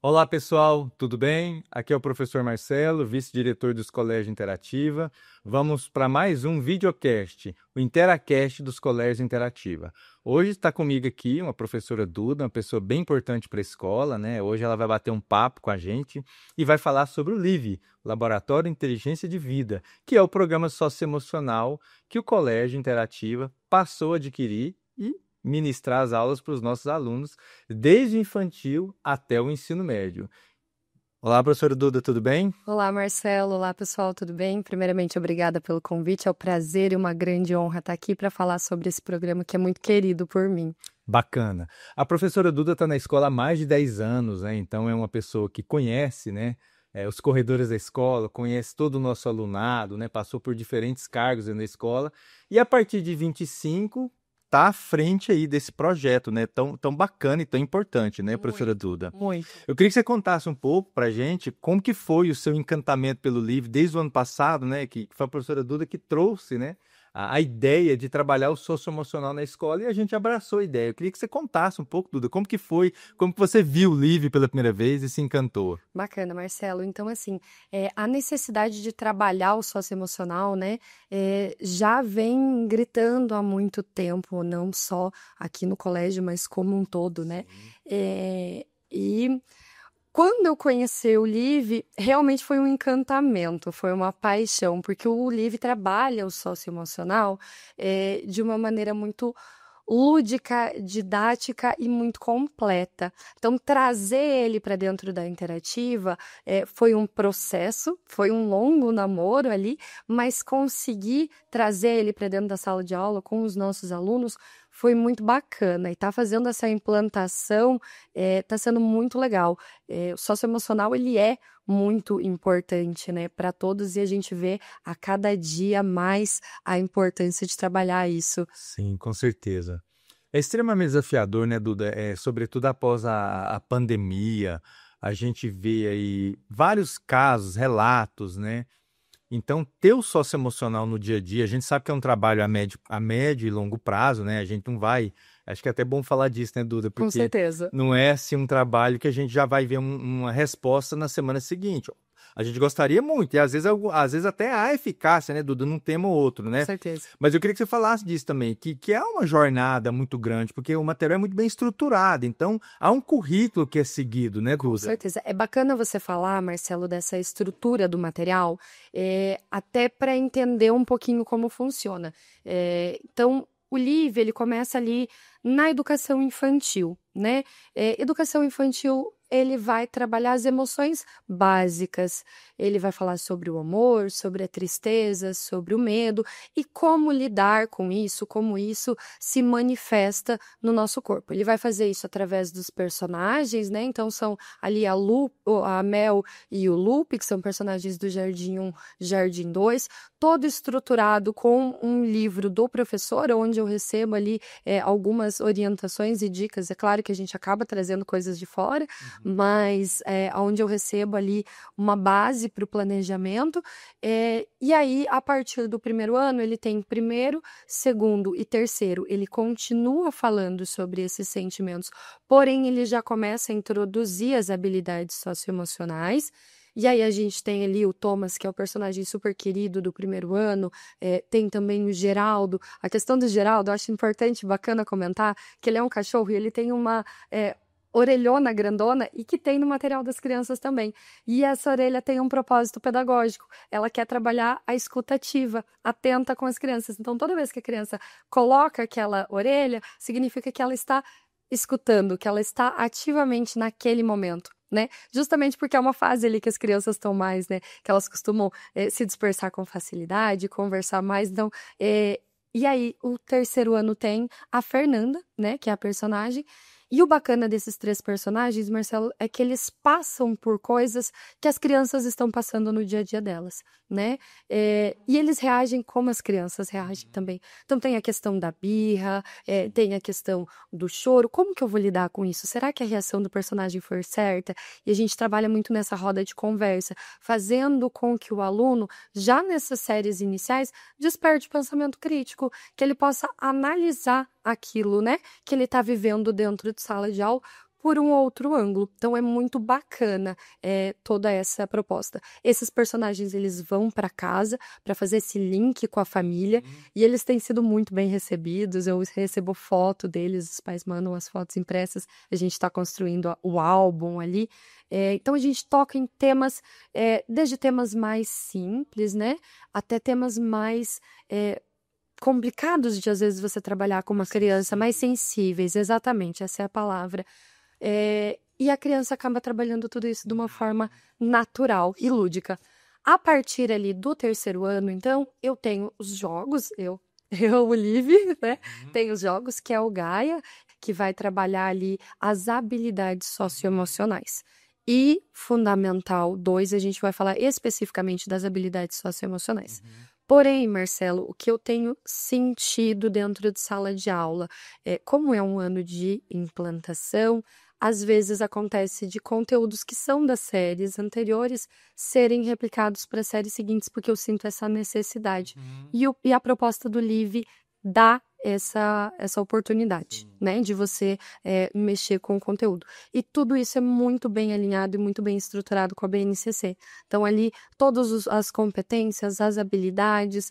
Olá, pessoal, tudo bem? Aqui é o professor Marcelo, vice-diretor dos Colégios Interativa. Vamos para mais um videocast, o Interacast dos Colégios Interativa. Hoje está comigo aqui uma professora Duda, uma pessoa bem importante para a escola, né? Hoje ela vai bater um papo com a gente e vai falar sobre o LIVE, Laboratório de Inteligência de Vida, que é o programa socioemocional que o Colégio Interativa passou a adquirir e ministrar as aulas para os nossos alunos desde o infantil até o ensino médio. Olá, professora Duda, tudo bem? Olá, Marcelo. Olá, pessoal, tudo bem? Primeiramente, obrigada pelo convite. É um prazer e uma grande honra estar aqui para falar sobre esse programa que é muito querido por mim. Bacana. A professora Duda está na escola há mais de 10 anos, né? Então é uma pessoa que conhece, né? Os corredores da escola, conhece todo o nosso alunado, né? Passou por diferentes cargos na escola e a partir de 25 está à frente aí desse projeto, né? Tão bacana e tão importante, né, professora Muito, Duda? muito. Eu queria que você contasse um pouco pra gente como que foi o seu encantamento pelo livro desde o ano passado, né? Que foi a professora Duda que trouxe, né? A ideia de trabalhar o socioemocional na escola e a gente abraçou a ideia. Eu queria que você contasse um pouco, Duda, como que foi, como que você viu o livro pela primeira vez e se encantou. Bacana, Marcelo. Então, assim, a necessidade de trabalhar o socioemocional, né, já vem gritando há muito tempo, não só aqui no colégio, mas como um todo, né? Sim. E quando eu conheci o Live, realmente foi um encantamento, foi uma paixão, porque o Live trabalha o socioemocional de uma maneira muito lúdica, didática e muito completa. Então, trazer ele para dentro da interativa foi um processo, foi um longo namoro ali, mas conseguir trazer ele para dentro da sala de aula com os nossos alunos foi muito bacana. E tá fazendo essa implantação, tá sendo muito legal. O socioemocional, ele é muito importante, né, para todos e a gente vê a cada dia mais a importância de trabalhar isso. Sim, com certeza. É extremamente desafiador, né, Duda? Sobretudo após a pandemia, a gente vê aí vários casos, relatos, né? Então, ter o socioemocional no dia a dia, a gente sabe que é um trabalho a médio e longo prazo, né? A gente não vai. Acho que é até bom falar disso, né, Duda? Com Porque certeza. não é assim um trabalho que a gente já vai ver uma resposta na semana seguinte. A gente gostaria muito, e às vezes até há eficácia, né, Duda, num tema ou outro, Com né? certeza. Mas eu queria que você falasse disso também, que é uma jornada muito grande, porque o material é muito bem estruturado, então há um currículo que é seguido, né, Com Duda? certeza. É bacana você falar, Marcelo, dessa estrutura do material, até para entender um pouquinho como funciona. Então, o LIVE, ele começa ali na educação infantil, né? Educação infantil, ele vai trabalhar as emoções básicas. Ele vai falar sobre o amor, sobre a tristeza, sobre o medo e como lidar com isso, como isso se manifesta no nosso corpo. Ele vai fazer isso através dos personagens, né? Então são ali a Mel e o Lupe, que são personagens do Jardim 1, Jardim 2, todo estruturado com um livro do professor, onde eu recebo ali algumas orientações e dicas. É claro que a gente acaba trazendo coisas de fora, mas onde eu recebo ali uma base para o planejamento. E aí, a partir do primeiro ano, ele tem primeiro, segundo e terceiro. Ele continua falando sobre esses sentimentos, porém, ele já começa a introduzir as habilidades socioemocionais. E aí a gente tem ali o Thomas, que é o personagem super querido do primeiro ano, tem também o Geraldo. A questão do Geraldo, eu acho importante, bacana comentar, que ele é um cachorro e ele tem uma orelhona grandona e que tem no material das crianças também. E essa orelha tem um propósito pedagógico. Ela quer trabalhar a escutativa, atenta com as crianças. Então, toda vez que a criança coloca aquela orelha, significa que ela está escutando, que ela está ativamente naquele momento. Né? Justamente porque é uma fase ali que as crianças estão mais, né? Que elas costumam se dispersar com facilidade, conversar mais. Então, e aí, o terceiro ano tem a Fernanda, né? Que é a personagem. E o bacana desses três personagens, Marcelo, é que eles passam por coisas que as crianças estão passando no dia a dia delas, né? E eles reagem como as crianças reagem também. Então tem a questão da birra, tem a questão do choro. Como que eu vou lidar com isso? Será que a reação do personagem foi certa? E a gente trabalha muito nessa roda de conversa, fazendo com que o aluno, já nessas séries iniciais, desperte o pensamento crítico, que ele possa analisar aquilo, né, que ele está vivendo dentro de sala de aula, por um outro ângulo. Então é muito bacana toda essa proposta. Esses personagens eles vão para casa para fazer esse link com a família e eles têm sido muito bem recebidos. Eu recebo foto deles, os pais mandam as fotos impressas. A gente está construindo o álbum ali. Então a gente toca em temas, desde temas mais simples, né, até temas mais complicados de às vezes você trabalhar com uma criança, mais sensíveis, exatamente, essa é a palavra. E a criança acaba trabalhando tudo isso de uma forma natural e lúdica. A partir ali do 3º ano, então, eu tenho os jogos, o Liv, né? Tem os jogos, que é o Gaia, que vai trabalhar ali as habilidades socioemocionais. E Fundamental 2, a gente vai falar especificamente das habilidades socioemocionais. Porém, Marcelo, o que eu tenho sentido dentro de sala de aula, como é um ano de implantação, às vezes acontece de conteúdos que são das séries anteriores serem replicados para as séries seguintes, porque eu sinto essa necessidade. E a proposta do Liv dá essa oportunidade, né, de você mexer com o conteúdo. E tudo isso é muito bem alinhado e muito bem estruturado com a BNCC. Então, ali, todas as competências, as habilidades,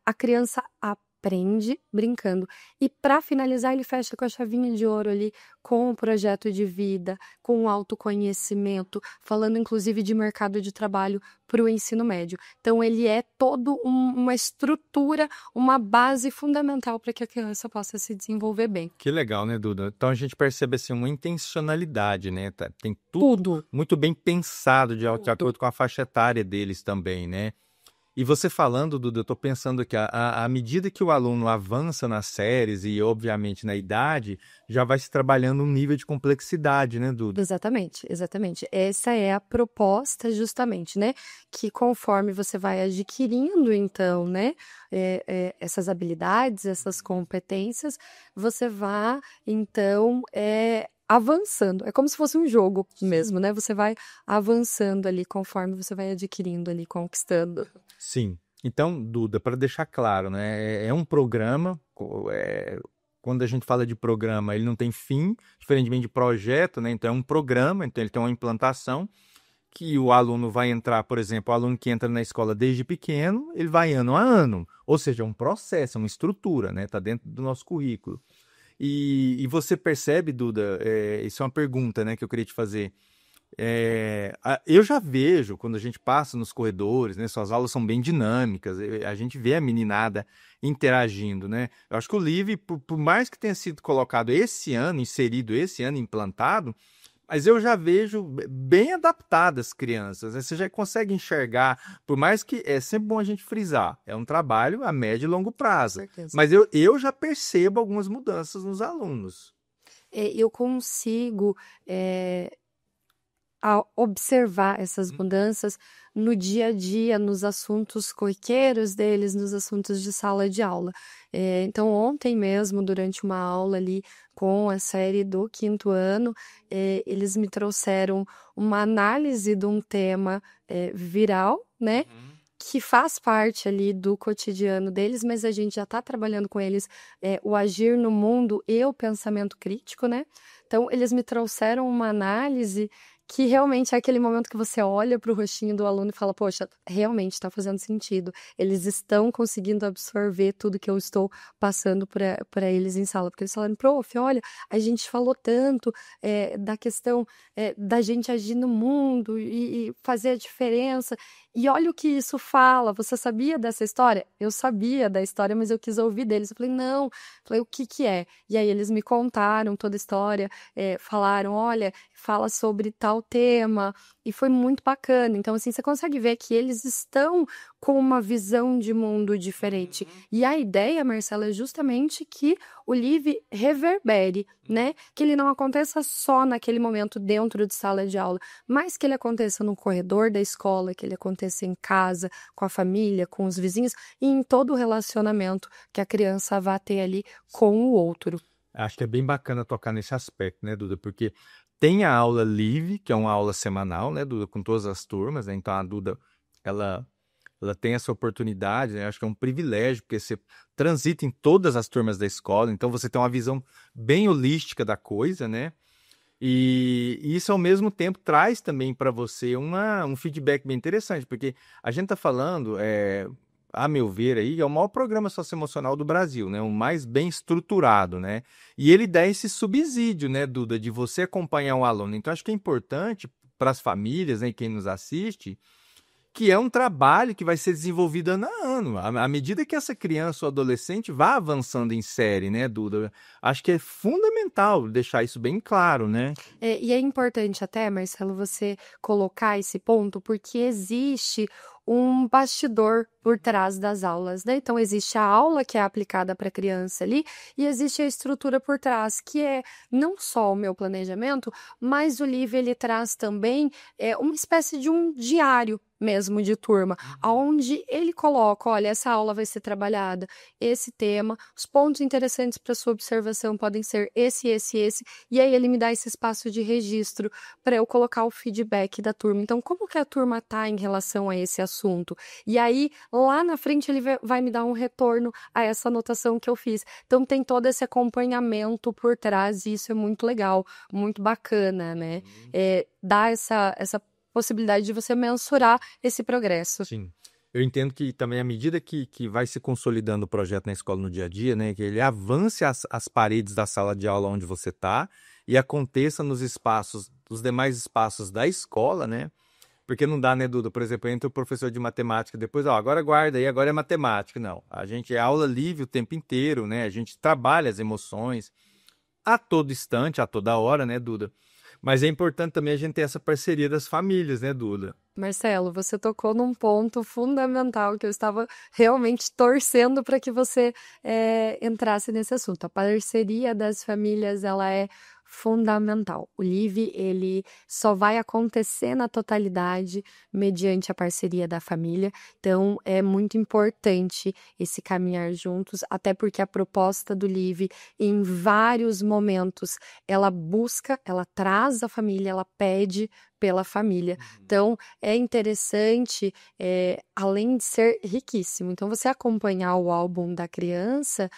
a criança aprende brincando. E para finalizar, ele fecha com a chavinha de ouro ali, com o projeto de vida, com o autoconhecimento, falando inclusive de mercado de trabalho para o ensino médio. Então, ele é todo uma estrutura, uma base fundamental para que a criança possa se desenvolver bem. Que legal, né, Duda? Então a gente percebe assim uma intencionalidade, né? Tem tudo muito bem pensado de acordo com a faixa etária deles também, né? E você falando, Duda, eu estou pensando que à medida que o aluno avança nas séries e, obviamente, na idade, já vai se trabalhando um nível de complexidade, né, Duda? Exatamente, exatamente. Essa é a proposta, justamente, né? Que conforme você vai adquirindo, então, né, essas habilidades, essas competências, você vai, então, avançando. É como se fosse um jogo mesmo, né? Você vai avançando ali conforme você vai adquirindo ali, conquistando. Sim. Então, Duda, para deixar claro, né, é um programa, quando a gente fala de programa, ele não tem fim, diferentemente de projeto, né? Então é um programa, então ele tem uma implantação que o aluno vai entrar, por exemplo, o aluno que entra na escola desde pequeno, ele vai ano a ano, ou seja, é um processo, é uma estrutura, né? Está dentro do nosso currículo. E você percebe, Duda, isso é uma pergunta, né, que eu queria te fazer. Eu já vejo, quando a gente passa nos corredores, né, suas aulas são bem dinâmicas, a gente vê a meninada interagindo, né? Eu acho que o Liv, por mais que tenha sido colocado esse ano, inserido esse ano, implantado, mas eu já vejo bem adaptadas as crianças, né? Você já consegue enxergar, por mais que é sempre bom a gente frisar, é um trabalho a médio e longo prazo. Certeza. Mas eu já percebo algumas mudanças nos alunos. Eu consigo observar essas mudanças no dia a dia, nos assuntos corriqueiros deles, nos assuntos de sala de aula. Então, ontem mesmo, durante uma aula ali com a série do 5º ano, eles me trouxeram uma análise de um tema viral, né? Que faz parte ali do cotidiano deles, mas a gente já está trabalhando com eles o agir no mundo e o pensamento crítico, né? Então, eles me trouxeram uma análise que realmente é aquele momento que você olha para o rostinho do aluno e fala, poxa, realmente está fazendo sentido. Eles estão conseguindo absorver tudo que eu estou passando para eles em sala. Porque eles falaram, prof, olha, a gente falou tanto da questão da gente agir no mundo e fazer a diferença. E olha o que isso fala. Você sabia dessa história? Eu sabia da história, mas eu quis ouvir deles. Eu falei, não. Eu falei, o que que é? E aí eles me contaram toda a história, falaram, olha, fala sobre tal tema. E foi muito bacana. Então, assim, você consegue ver que eles estão com uma visão de mundo diferente. E a ideia, Marcela, é justamente que o Liv reverbere, né? Que ele não aconteça só naquele momento dentro de sala de aula, mas que ele aconteça no corredor da escola, que ele aconteça em casa, com a família, com os vizinhos e em todo o relacionamento que a criança vai ter ali com o outro. Acho que é bem bacana tocar nesse aspecto, né, Duda? Porque tem a aula Live, que é uma aula semanal, né, Duda, com todas as turmas, né? Então a Duda, ela tem essa oportunidade, né? Acho que é um privilégio, porque você transita em todas as turmas da escola, então você tem uma visão bem holística da coisa, né? E isso, ao mesmo tempo, traz também para você um feedback bem interessante, porque a gente está falando, a meu ver, aí, é o maior programa socioemocional do Brasil, né? O mais bem estruturado, né? E ele dá esse subsídio, né, Duda, de você acompanhar o aluno. Então, acho que é importante para as famílias, né, e quem nos assiste, que é um trabalho que vai ser desenvolvido ano a ano. À medida que essa criança ou adolescente vá avançando em série, né, Duda? Acho que é fundamental deixar isso bem claro, né? E é importante até, Marcelo, você colocar esse ponto, porque existe um bastidor por trás das aulas, né? Então, existe a aula que é aplicada para a criança ali, e existe a estrutura por trás, que é não só o meu planejamento, mas o livro ele traz também uma espécie de um diário mesmo de turma, onde ele coloca, olha, essa aula vai ser trabalhada, esse tema, os pontos interessantes para sua observação podem ser esse, e aí ele me dá esse espaço de registro para eu colocar o feedback da turma. Então, como que a turma está em relação a esse assunto? E aí, lá na frente, ele vai me dar um retorno a essa anotação que eu fiz. Então, tem todo esse acompanhamento por trás, e isso é muito legal, muito bacana, né? Dá essa possibilidade de você mensurar esse progresso. Sim. Eu entendo que também, à medida que vai se consolidando o projeto na escola no dia a dia, né, que ele avance as paredes da sala de aula onde você está e aconteça nos espaços, os demais espaços da escola, né? Porque não dá, né, Duda? Por exemplo, entra o professor de matemática, depois, ó, agora guarda aí, agora é matemática. Não, a gente é aula livre o tempo inteiro, né? A gente trabalha as emoções a todo instante, a toda hora, né, Duda? Mas é importante também a gente ter essa parceria das famílias, né, Duda? Marcelo, você tocou num ponto fundamental que eu estava realmente torcendo para que você entrasse nesse assunto. A parceria das famílias, ela é fundamental. O LIVE, ele só vai acontecer na totalidade mediante a parceria da família. Então, é muito importante esse caminhar juntos, até porque a proposta do LIVE, em vários momentos, ela busca, ela traz a família, ela pede pela família. Então, é interessante, além de ser riquíssimo. Então, você acompanhar o álbum da criança,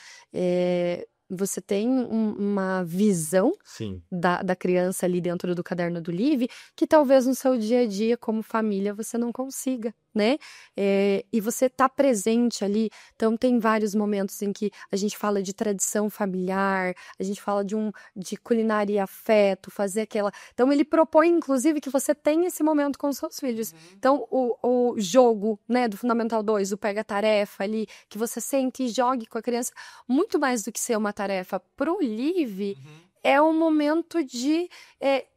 você tem uma visão Sim. da criança ali dentro do caderno do Live, que talvez no seu dia a dia, como família, você não consiga, né? E você tá presente ali. Então, tem vários momentos em que a gente fala de tradição familiar, a gente fala de culinária e afeto, fazer aquela. Então, ele propõe, inclusive, que você tenha esse momento com os seus filhos. Então, o jogo, né, do Fundamental 2, o pega-tarefa ali, que você sente e jogue com a criança, muito mais do que ser uma tarefa pro Live, é um momento de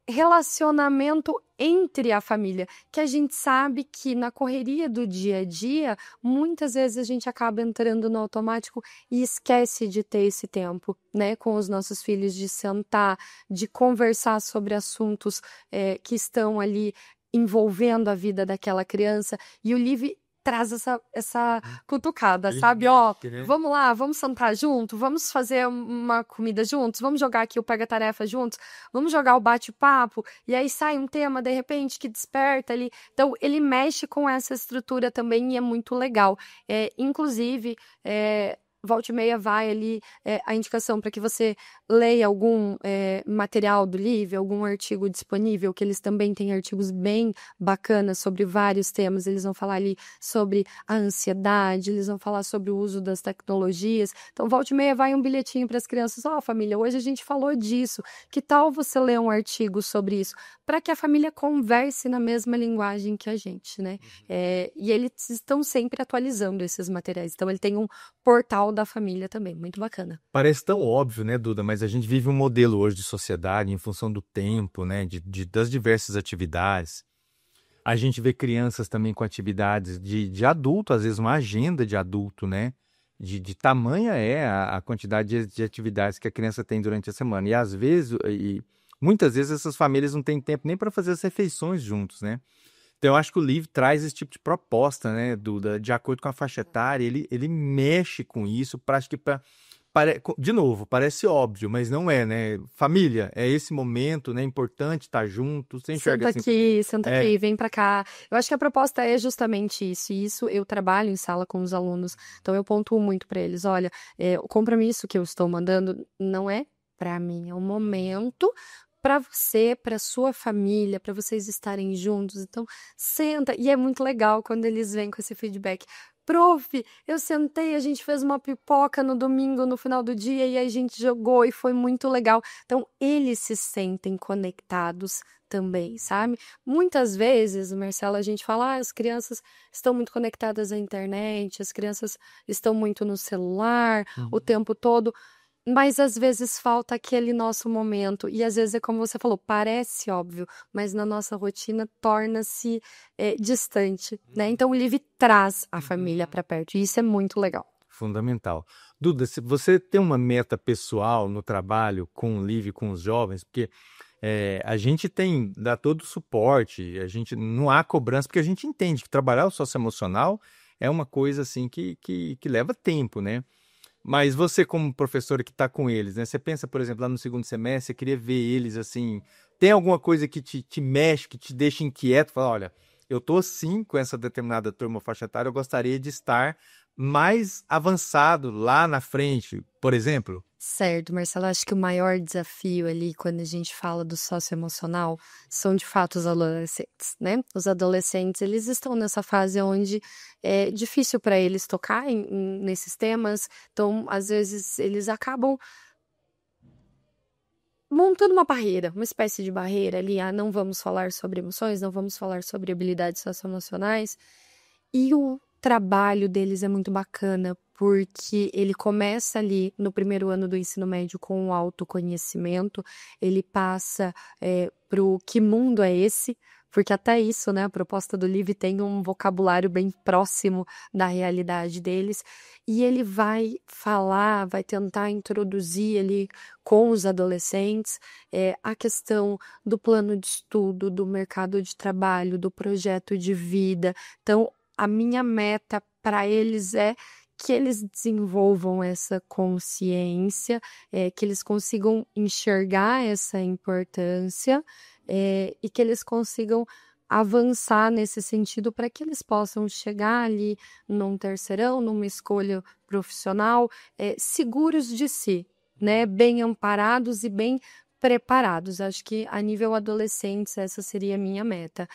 relacionamento entre a família, que a gente sabe que na correria do dia a dia, muitas vezes a gente acaba entrando no automático e esquece de ter esse tempo, né, com os nossos filhos, de sentar, de conversar sobre assuntos que estão ali envolvendo a vida daquela criança, e o Live traz essa cutucada, sabe? Ó, vamos lá, vamos sentar junto, vamos fazer uma comida juntos, vamos jogar aqui o pega-tarefa juntos, vamos jogar o bate-papo, e aí sai um tema, de repente, que desperta ali. Então, ele mexe com essa estrutura também e é muito legal. Inclusive, volta e meia vai ali a indicação para que você leia algum material do Live, algum artigo disponível, que eles também têm artigos bem bacanas sobre vários temas. Eles vão falar ali sobre a ansiedade, eles vão falar sobre o uso das tecnologias. Então, volta e meia vai um bilhetinho para as crianças. Ó, família, hoje a gente falou disso. Que tal você ler um artigo sobre isso? Para que a família converse na mesma linguagem que a gente, né? E eles estão sempre atualizando esses materiais. Então, ele tem um portal da família também, muito bacana. Parece tão óbvio, né, Duda? Mas a gente vive um modelo hoje de sociedade em função do tempo, né, das diversas atividades. A gente vê crianças também com atividades de adulto, às vezes uma agenda de adulto, né? De tamanha é a quantidade de atividades que a criança tem durante a semana. E às vezes, muitas vezes essas famílias não têm tempo nem para fazer as refeições juntos, né? Então, eu acho que o livro traz esse tipo de proposta, né, Duda? De acordo com a faixa etária, ele mexe com isso, acho que de novo, parece óbvio, mas não é, né? Família, é esse momento, né? Importante estar junto, você enxerga assim. Senta aqui, vem pra cá. Eu acho que a proposta é justamente isso, e isso eu trabalho em sala com os alunos, então eu pontuo muito para eles, olha, o compromisso que eu estou mandando não é para mim, é um momento para você, para sua família, para vocês estarem juntos. Então, senta. E é muito legal quando eles vêm com esse feedback. Prof, eu sentei, a gente fez uma pipoca no domingo, no final do dia, e a gente jogou e foi muito legal. Então, eles se sentem conectados também, sabe? Muitas vezes, Marcelo, a gente fala, as crianças estão muito conectadas à internet, as crianças estão muito no celular o tempo todo. Mas às vezes falta aquele nosso momento, e às vezes é como você falou, parece óbvio, mas na nossa rotina torna-se distante, né? Então o Live traz a família para perto, e isso é muito legal. Fundamental. Duda, se você tem uma meta pessoal no trabalho com o Live, com os jovens, porque a gente dá todo o suporte, a gente não há cobrança, porque a gente entende que trabalhar o socioemocional é uma coisa assim que leva tempo, né? Mas você, como professora que está com eles, né? Você pensa, por exemplo, lá no segundo semestre, você queria ver eles assim. Tem alguma coisa que te mexe, que te deixa inquieto? Fala, olha, eu estou sim com essa determinada turma faixa etária, eu gostaria de estar mais avançado lá na frente, por exemplo? Certo, Marcelo, acho que o maior desafio ali, quando a gente fala do socioemocional, são de fato os adolescentes, né? Os adolescentes, eles estão nessa fase onde é difícil para eles tocar nesses temas, então, às vezes, eles acabam montando uma barreira, uma espécie de barreira ali, não vamos falar sobre emoções, não vamos falar sobre habilidades socioemocionais, e o trabalho deles é muito bacana, porque ele começa ali no primeiro ano do ensino médio com o autoconhecimento, ele passa pro que mundo é esse, porque até isso, né, a proposta do Live tem um vocabulário bem próximo da realidade deles, e ele vai falar, vai tentar introduzir ali com os adolescentes a questão do plano de estudo, do mercado de trabalho, do projeto de vida. Então, a minha meta para eles é que eles desenvolvam essa consciência, que eles consigam enxergar essa importância e que eles consigam avançar nesse sentido para que eles possam chegar ali num terceirão, numa escolha profissional, seguros de si, né? Bem amparados e bem preparados. Acho que a nível adolescentes essa seria a minha meta.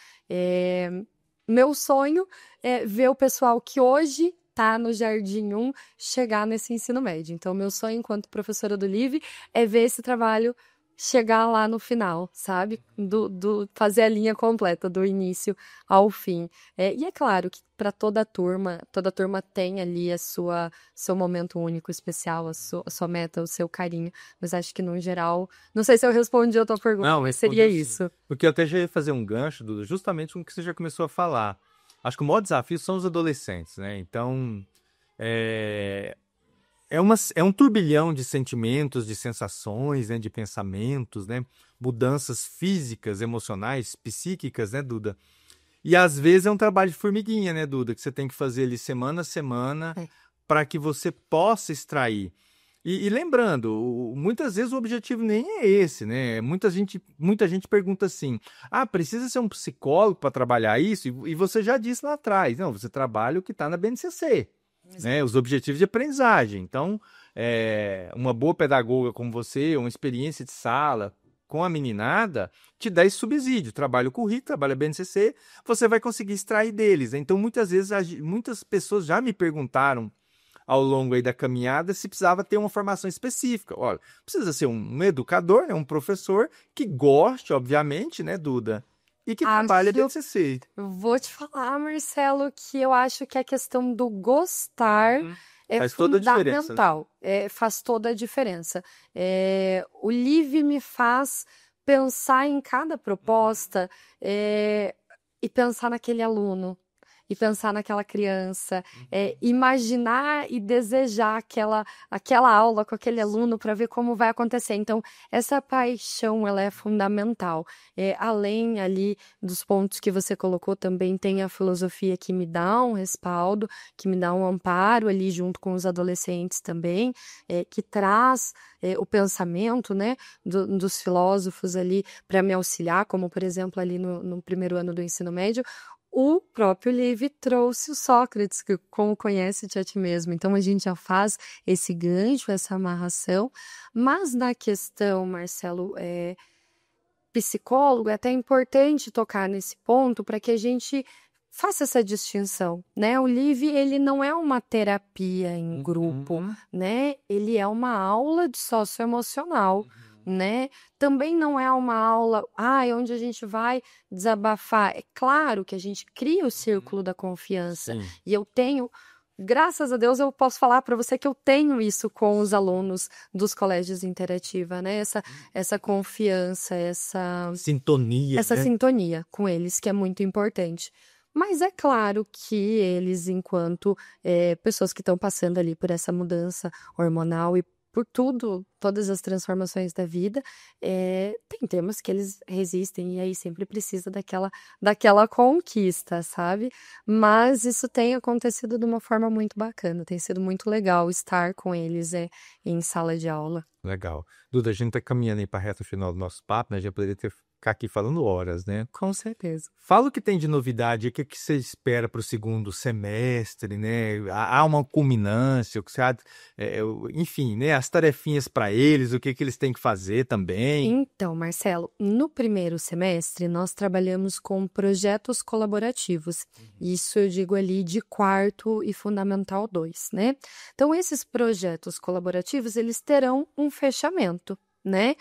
Meu sonho é ver o pessoal que hoje está no Jardim 1 chegar nesse ensino médio. Então, meu sonho enquanto professora do Live é ver esse trabalho chegar lá no final, sabe? Fazer a linha completa, do início ao fim. E é claro que para toda turma tem ali seu momento único, especial, a sua meta, o seu carinho. Mas acho que, no geral, não sei se eu respondi a tua pergunta, Não, mas seria respondeu sim. isso. Porque eu até já ia fazer um gancho, Duda, justamente com o que você já começou a falar. Acho que o maior desafio são os adolescentes, né? Então, é um turbilhão de sentimentos, de sensações, né? De pensamentos, né? Mudanças físicas, emocionais, psíquicas, né, Duda? E às vezes é um trabalho de formiguinha, né, Duda? Que você tem que fazer ali semana a semana para que você possa extrair. E lembrando, muitas vezes o objetivo nem é esse, né? Muita gente pergunta assim: precisa ser um psicólogo para trabalhar isso? E você já disse lá atrás, não, você trabalha o que está na BNCC, né? Os objetivos de aprendizagem. Então, uma boa pedagoga como você, uma experiência de sala com a meninada, te dá esse subsídio, trabalha o currículo, trabalha a BNCC, você vai conseguir extrair deles. Então, muitas vezes, muitas pessoas já me perguntaram ao longo aí da caminhada se precisava ter uma formação específica. Olha, precisa ser um educador, né, um professor que goste, obviamente, né, Duda, e que trabalhe a BNCC. Vou te falar, Marcelo, que eu acho que a questão do gostar é Faz toda a diferença, né? fundamental. Faz toda a diferença. O Live me faz pensar em cada proposta e pensar naquele aluno. E pensar naquela criança, imaginar e desejar aquela aula com aquele aluno para ver como vai acontecer. Então, essa paixão, ela é fundamental. Além ali dos pontos que você colocou, também tem a filosofia que me dá um respaldo, que me dá um amparo ali junto com os adolescentes também, que traz o pensamento, né, dos filósofos ali para me auxiliar, como, por exemplo, ali no primeiro ano do ensino médio. O próprio Live trouxe o Sócrates, que como conhece-te a ti mesmo. Então, a gente já faz esse gancho, essa amarração. Mas na questão, Marcelo, psicólogo, é até importante tocar nesse ponto para que a gente faça essa distinção, né? O LIV, ele não é uma terapia em grupo, né? Ele é uma aula de socioemocional, né? Também não é uma aula, onde a gente vai desabafar. É claro que a gente cria o círculo da confiança. Sim. E eu tenho, graças a Deus, eu posso falar para você que eu tenho isso com os alunos dos colégios Interativa, né? Essa confiança, Sintonia, essa né? sintonia com eles, que é muito importante. Mas é claro que eles, enquanto pessoas que estão passando ali por essa mudança hormonal e por todas as transformações da vida, tem temas que eles resistem e aí sempre precisa daquela conquista, sabe? Mas isso tem acontecido de uma forma muito bacana, tem sido muito legal estar com eles em sala de aula. Legal. Duda, a gente tá caminhando aí para a reta final do nosso papo, né? Já poderia ficar aqui falando horas, né? Com certeza. Fala o que tem de novidade, o que você espera para o segundo semestre, né? Há uma culminância, o que você, enfim, né? As tarefinhas para eles, o que eles têm que fazer também. Então, Marcelo, no primeiro semestre nós trabalhamos com projetos colaborativos. Isso eu digo ali de quarto e fundamental 2, né? Então, esses projetos colaborativos, eles terão um fechamento, né?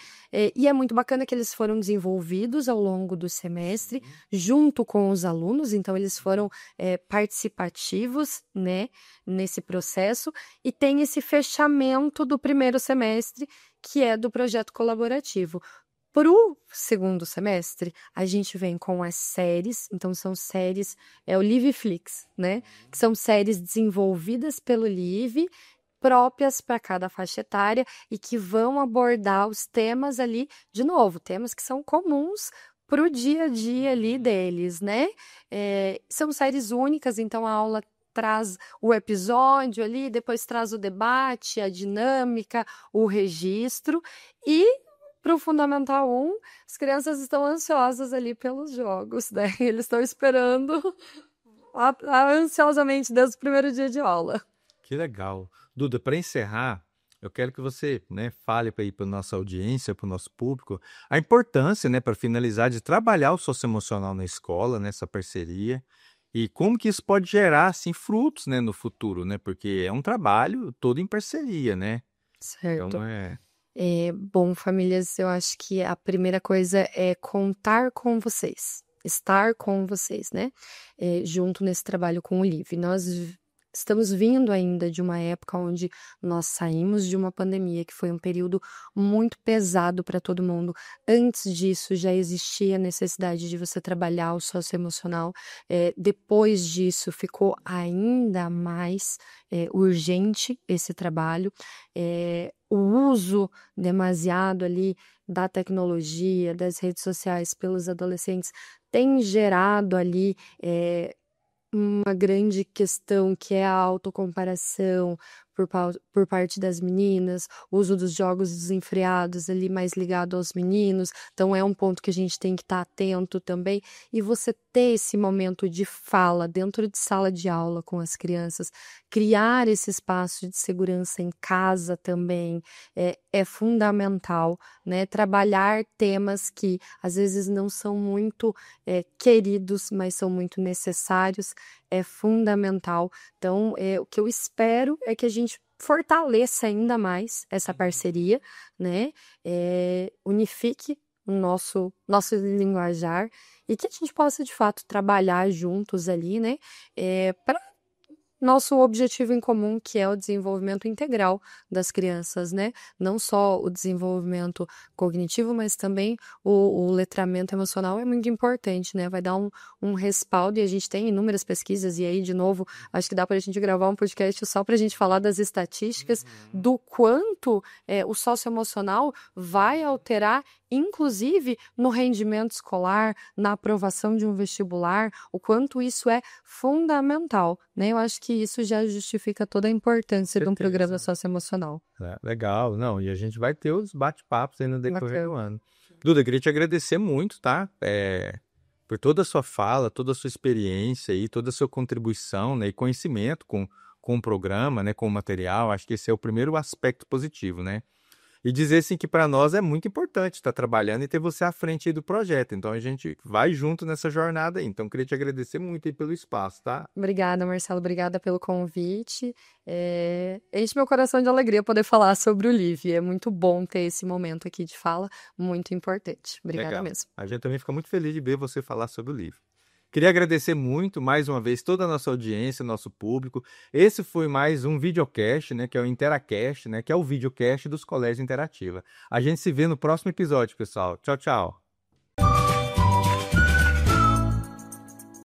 E é muito bacana que eles foram desenvolvidos ao longo do semestre, junto com os alunos, então eles foram participativos, né, nesse processo, e tem esse fechamento do primeiro semestre, que é do projeto colaborativo. Para o segundo semestre, a gente vem com as séries, então são séries, o Liveflix, né? Que são séries desenvolvidas pelo Live, próprias para cada faixa etária e que vão abordar os temas ali, de novo, temas que são comuns para o dia a dia ali deles, né? São séries únicas, então a aula traz o episódio ali, depois traz o debate, a dinâmica, o registro e para o Fundamental 1, as crianças estão ansiosas ali pelos jogos, né? Eles estão esperando ansiosamente desde o primeiro dia de aula. Que legal. Duda, para encerrar, eu quero que você, né, fale para a nossa audiência, para o nosso público, a importância, né, para finalizar, de trabalhar o socioemocional na escola, nessa parceria, e como que isso pode gerar, assim, frutos, né, no futuro, né, porque é um trabalho todo em parceria, né? Certo. Então, Bom, famílias, eu acho que a primeira coisa é contar com vocês, estar com vocês, né? Junto nesse trabalho com o Live. Nós estamos vindo ainda de uma época onde nós saímos de uma pandemia, que foi um período muito pesado para todo mundo. Antes disso, já existia a necessidade de você trabalhar o socioemocional. Depois disso, ficou ainda mais urgente esse trabalho. O uso demasiado ali da tecnologia, das redes sociais pelos adolescentes tem gerado ali uma grande questão que é a autocomparação por parte das meninas, o uso dos jogos desenfreados ali mais ligado aos meninos, então é um ponto que a gente tem que estar atento também, e você ter esse momento de fala dentro de sala de aula com as crianças, criar esse espaço de segurança em casa também é fundamental, né? Trabalhar temas que às vezes não são muito queridos, mas são muito necessários, é fundamental. Então, o que eu espero é que a gente fortaleça ainda mais essa parceria, né? Unifique o nosso linguajar e que a gente possa, de fato, trabalhar juntos ali, né? Para nosso objetivo em comum, que é o desenvolvimento integral das crianças, né? Não só o desenvolvimento cognitivo, mas também o letramento emocional é muito importante, né? Vai dar um respaldo, e a gente tem inúmeras pesquisas, e aí, de novo, acho que dá para a gente gravar um podcast só para a gente falar das estatísticas do quanto o socioemocional vai alterar, inclusive no rendimento escolar, na aprovação de um vestibular, o quanto isso é fundamental, né? Eu acho que isso já justifica toda a importância de um programa socioemocional. Legal, não, e a gente vai ter os bate-papos aí no decorrer do ano. Duda, eu queria te agradecer muito, tá? Por toda a sua fala, toda a sua experiência e toda a sua contribuição, né, e conhecimento com o programa, né, com o material. Acho que esse é o primeiro aspecto positivo, né? E dizer assim que para nós é muito importante estar trabalhando e ter você à frente aí do projeto. Então a gente vai junto nessa jornada aí. Então queria te agradecer muito aí pelo espaço, tá? Obrigada, Marcelo, obrigada pelo convite. Enche meu coração de alegria poder falar sobre o Live. É muito bom ter esse momento aqui de fala, muito importante. Obrigada Legal. mesmo. A gente também fica muito feliz de ver você falar sobre o livro. Queria agradecer muito, mais uma vez, toda a nossa audiência, nosso público. Esse foi mais um videocast, né, que é o Interacast, né, que é o videocast dos Colégios Interativa. A gente se vê no próximo episódio, pessoal. Tchau, tchau.